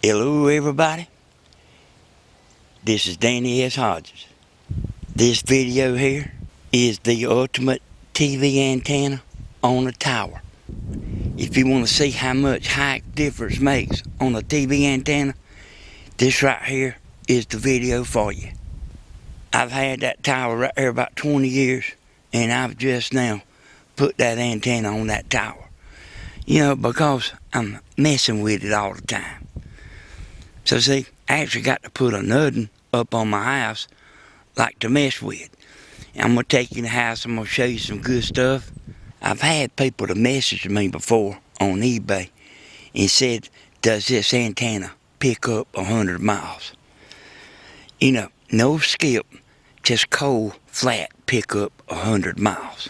Hello everybody, this is Danny S. Hodges. This video here is the ultimate TV antenna on a tower. If you want to see how much height difference makes on a TV antenna, this right here is the video for you. I've had that tower right here about 20 years, and I've just now put that antenna on that tower. You know, because I'm messing with it all the time. So see, I actually got to put another one up on my house, like to mess with. I'm going to take you in the house, I'm going to show you some good stuff. I've had people to message me before on eBay and said, does this antenna pick up 100 miles? You know, no skip, just cold, flat pick up 100 miles.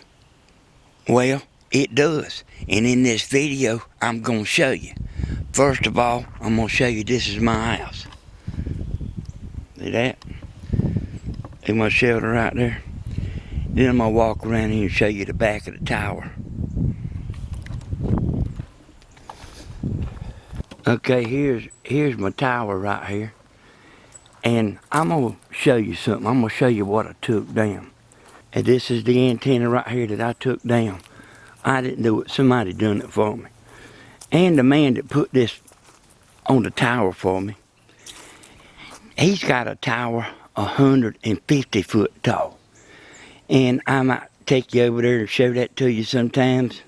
Well, it does. And in this video, I'm going to show you. First of all, I'm going to show you this is my house. See that? See my shelter right there? Then I'm going to walk around here and show you the back of the tower. Okay, here's my tower right here. And I'm going to show you something. I'm going to show you what I took down. And this is the antenna right here that I took down. I didn't do it. Somebody done it for me. And the man that put this on the tower for me, he's got a tower 150 foot tall. And I might take you over there and show that to you sometimes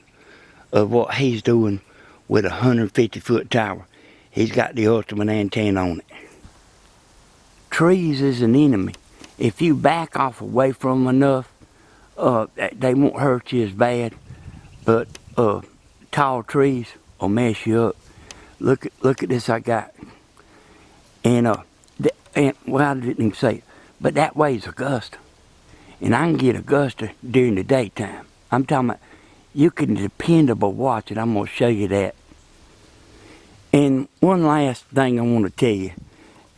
of what he's doing with a 150 foot tower. He's got the ultimate antenna on it. Trees is an enemy. If you back off away from them enough, they won't hurt you as bad. But tall trees will mess you up. Look at this I got. And well, I didn't even say it, but that weighs Augusta. And I can get Augusta during the daytime. I'm talking about, you can dependable watch it. I'm going to show you that. And one last thing I want to tell you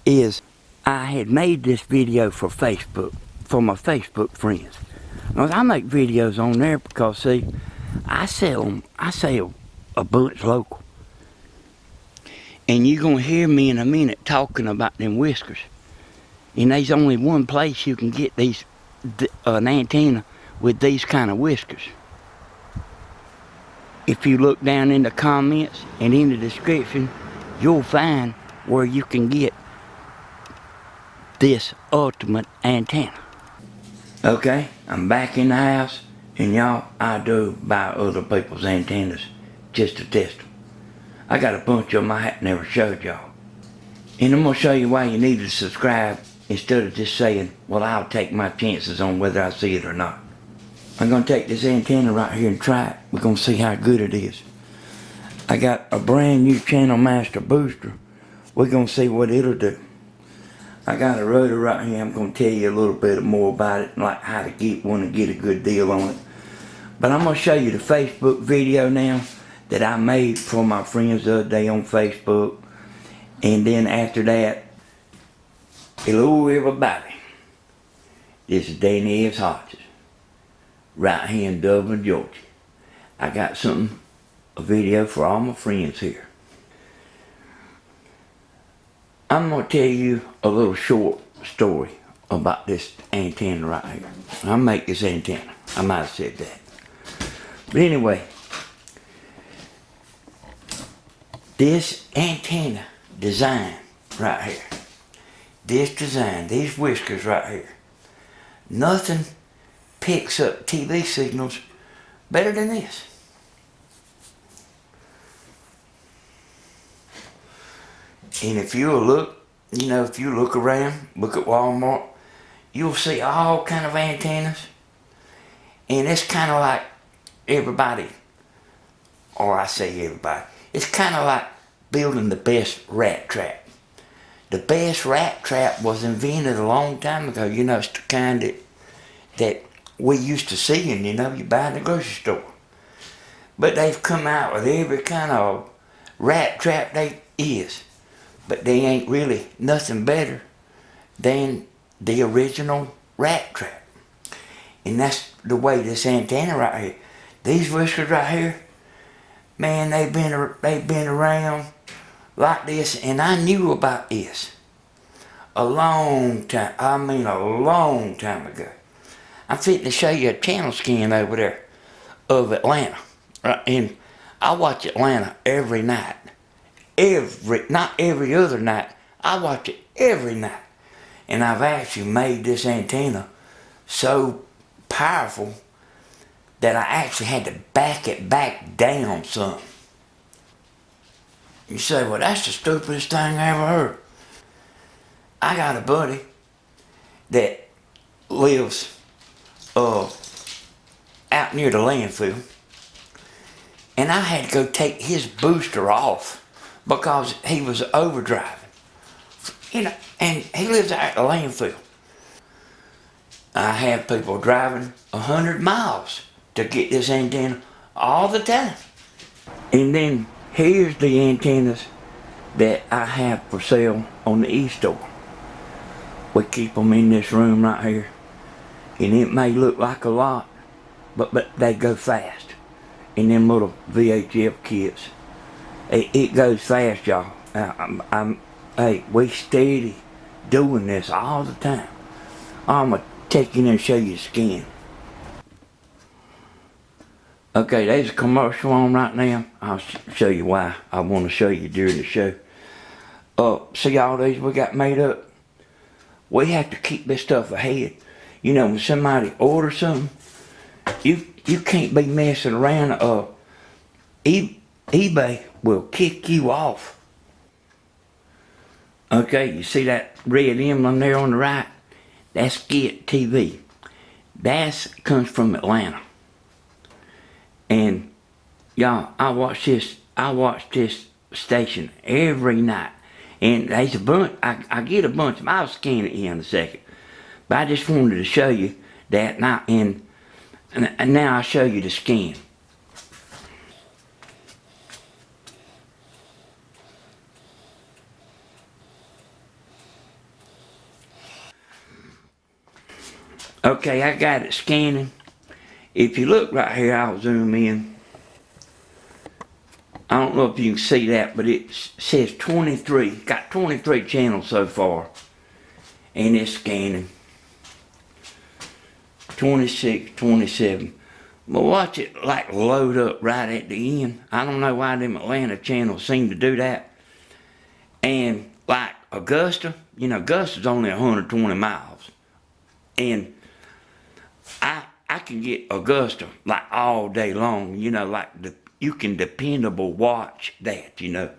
is I had made this video for Facebook, for my Facebook friends. Now, I make videos on there because, see, I sell a bunch local. And you're going to hear me in a minute talking about them whiskers. And there's only one place you can get these an antenna with these kind of whiskers. If you look down in the comments and in the description, you'll find where you can get this ultimate antenna. Okay, I'm back in the house, and y'all, I do buy other people's antennas just to test them. I got a bunch of them I had never showed y'all. And I'm going to show you why you need to subscribe instead of just saying, well, I'll take my chances on whether I see it or not. I'm going to take this antenna right here and try it. We're going to see how good it is. I got a brand new Channel Master booster. We're going to see what it'll do. I got a rotor right here. I'm going to tell you a little bit more about it, like how to get one and get a good deal on it. But I'm going to show you the Facebook video now that I made for my friends the other day on Facebook. And then after that, hello everybody. This is Danny S. Hodges, right here in Dublin, Georgia. I got a video for all my friends here. I'm going to tell you a little short story about this antenna right here. I make this antenna. I might have said that. But anyway, this antenna design right here, this design, these whiskers right here, nothing picks up TV signals better than this. And if you look, you know, if you look around, look at Walmart, you'll see all kind of antennas. And it's kind of like everybody, or I say everybody, it's kind of like building the best rat trap. The best rat trap was invented a long time ago. You know, it's the kind that we used to see, and you know, you buy in the grocery store. But they've come out with every kind of rat trap they is. But they ain't really nothing better than the original rat trap. And that's the way this antenna right here. These whiskers right here, man, they've been around like this, and I knew about this a long time, I mean a long time ago. I'm fitting to show you a channel scan over there of Atlanta. Right? And I watch Atlanta every night. Not every other night. I watch it every night. And I've actually made this antenna so powerful that I actually had to back it back down some. You say, well, that's the stupidest thing I ever heard. I got a buddy that lives out near the landfill, and I had to go take his booster off because he was overdriving. You know, and he lives out at the landfill. I have people driving 100 miles to get this antenna all the time. And then here's the antennas that I have for sale on the e-store. We keep them in this room right here. And it may look like a lot, but they go fast. In them little VHF kits. It goes fast, y'all. Hey, we steady doing this all the time. I'm gonna take you in and show you the skin. Okay, there's a commercial on right now. I'll show you why I want to show you during the show. See all these we got made up? We have to keep this stuff ahead. You know, when somebody orders something, you can't be messing around. eBay will kick you off. Okay, you see that red emblem there on the right? That's Get TV. That comes from Atlanta. And y'all, I watch this station every night. And there's a bunch, I get a bunch of them. I'll scan it here in a second. But I just wanted to show you that now, and now I'll show you the scan. Okay, I got it scanning. If you look right here, I'll zoom in. I don't know if you can see that, but it says 23. Got 23 channels so far. And it's scanning. 26, 27. But watch it like load up right at the end. I don't know why them Atlanta channels seem to do that. And like Augusta, you know, Augusta's only 120 miles. And I can get Augusta like all day long, you know, like you can dependable watch that, you know.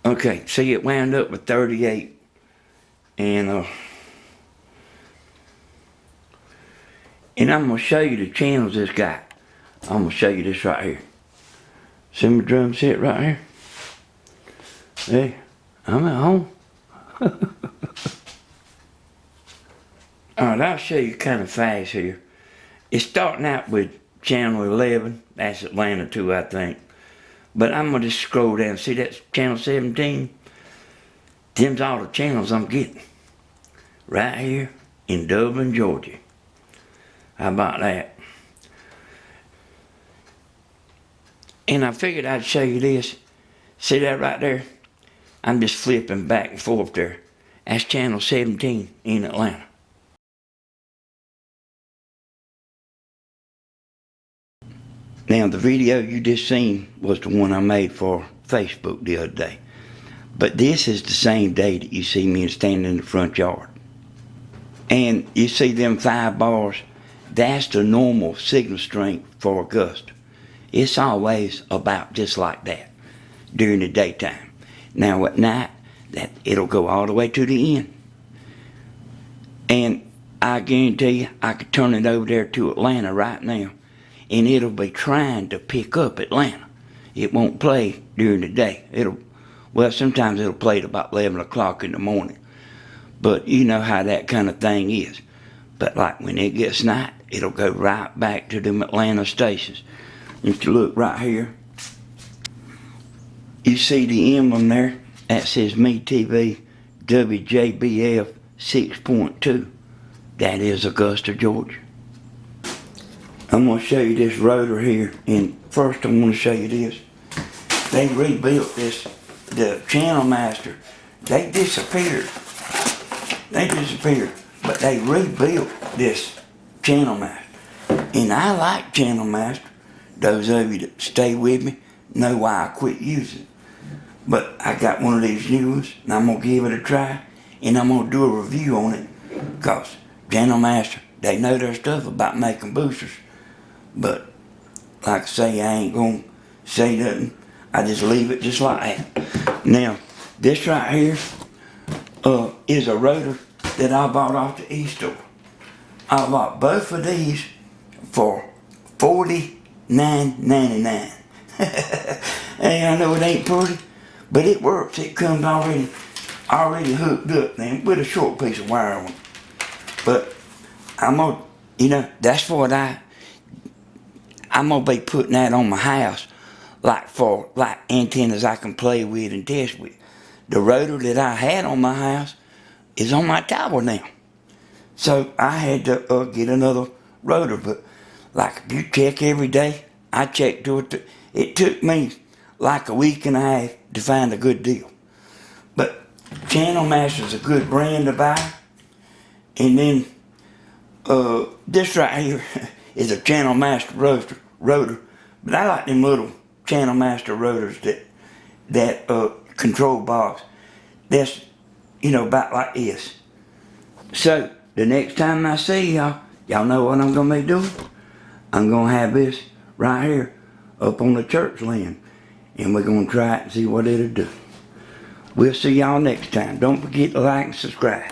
Okay, see, it wound up with 38. And I'm gonna show you the channels this got. I'm gonna show you this right here. See my drum set right here? Hey, I'm at home. Alright, I'll show you kind of fast here. It's starting out with channel 11. That's Atlanta too, I think. But I'm gonna just scroll down. See that's channel 17? Them's all the channels I'm getting. Right here in Dublin, Georgia. How about that? And I figured I'd show you this. See that right there? I'm just flipping back and forth there. That's channel 17 in Atlanta. Now the video you just seen was the one I made for Facebook the other day. But this is the same day that you see me standing in the front yard. And you see them 5 bars, that's the normal signal strength for Augusta. It's always about just like that during the daytime. Now at night, it'll go all the way to the end. And I guarantee you, I could turn it over there to Atlanta right now, and it'll be trying to pick up Atlanta. It won't play during the day. Well, sometimes it'll play at about 11 o'clock in the morning. But you know how that kind of thing is. But like when it gets night, it'll go right back to them Atlanta stations. If you look right here, you see the emblem there that says Me TV WJBF 6.2. That is Augusta, Georgia. I'm going to show you this rotor here, and first I'm going to show you this. They rebuilt this, the channel master. They disappeared. But they rebuilt this channel master. And I like channel master. Those of you that stay with me know why I quit using it. But I got one of these new ones, and I'm going to give it a try, and I'm going to do a review on it, because channel master, they know their stuff about making boosters. But like I say, I ain't going to say nothing. I just leave it just like that. Now, this right here is a rotor that I bought off the e-store. I bought both of these for $49.99. Hey, I know it ain't pretty, but it works. It comes already hooked up then with a short piece of wire on it. But I'm gonna, that's what I'm gonna be putting that on my house, for antennas I can play with and test with. The rotor that I had on my house is on my tower now. So I had to get another rotor, but like if you check every day, I check to it. It took me like a week and a half to find a good deal. But Channel Master's a good brand to buy. And then this right here is a Channel Master rotor. But I like them little Channel Master rotors that control box. That's, about like this. So the next time I see y'all know what I'm gonna be doing? I'm gonna have this right here up on the church land, and we're gonna try it and see what it'll do. We'll see y'all next time. Don't forget to like and subscribe.